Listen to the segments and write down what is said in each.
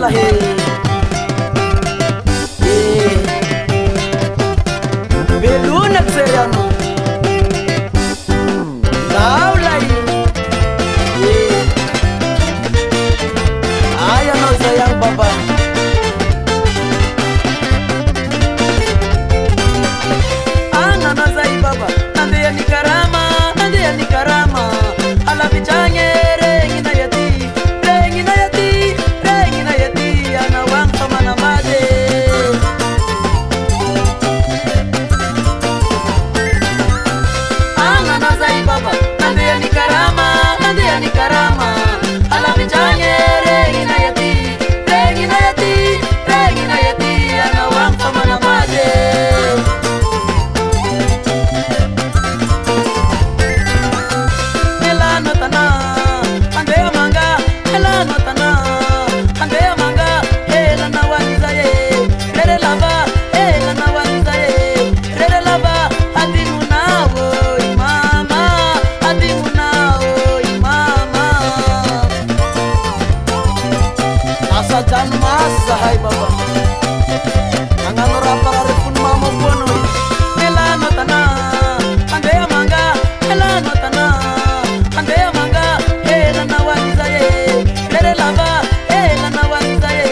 zalahe belunak seriano laulay ayan o sayang baba ananazay baba nandeya ni karama ala bichanye rengi na yati anawang pamanamade ananazay baba nandeya ni karama ala bichanye rengi na yati anawang pamanamade Hai baba anganora para pun mama bono elano tana andea manga elano tana andea manga elana wanizaye rere lava elana wanizaye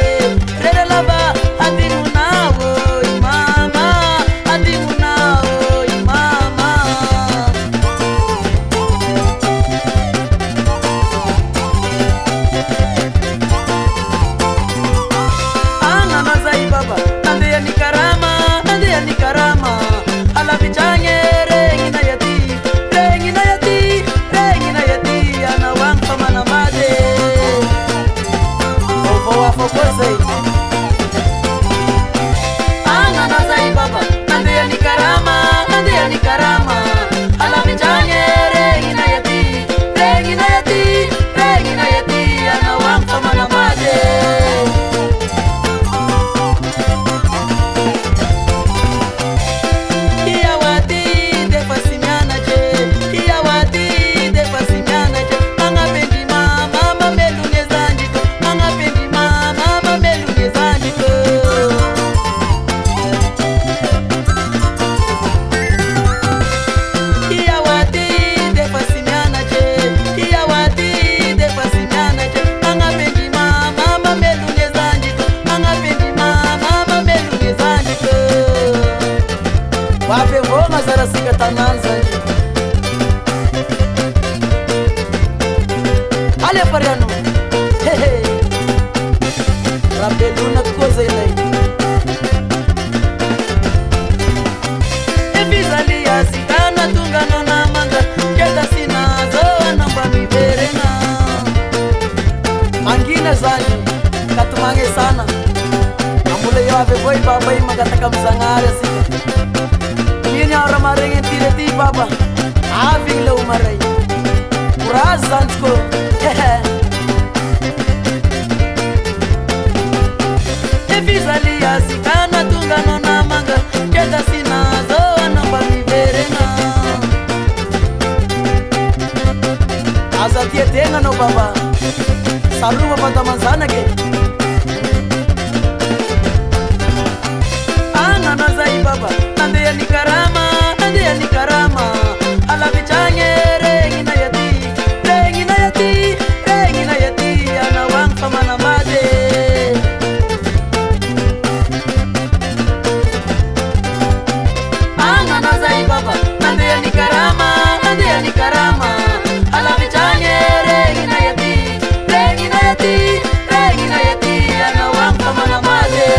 rere lava adimuna wo mama adimuna wo mama baba nandeya ni karama ala bichanye rengi na yati anawang pamanamade ovo wafo kwezei ananazai baba nandeya ni karama ala bichanye rengi na yati anawang pamanamade wapevoma zarasika tananzanje ale pariano hehe rabeluna koza ilai evizalia sikana tungano na manga keda sinazo namba miverena mangine zanje katumange sana ambule yawe voi baba imagataka msangare sika Ini orang maringin tire baba, aving lo maray, kurazansko, hehe. Evizalia sikana tungano na manga, keda sinazo anamba miverena. Azatia tenga no baba, saruwa patamanzana ke. Ananazai baba, nandeya ni karama, ala bichanye rengi na yati, anawang pamanamade. Ananazai baba, nandeya ni karama, ala bichanye rengi na yati, anawang pamanamade.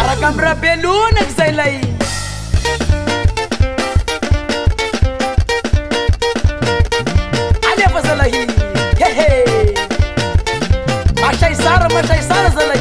Arakambra beluna ksailai ale fasalahi hehe mashai sara zalai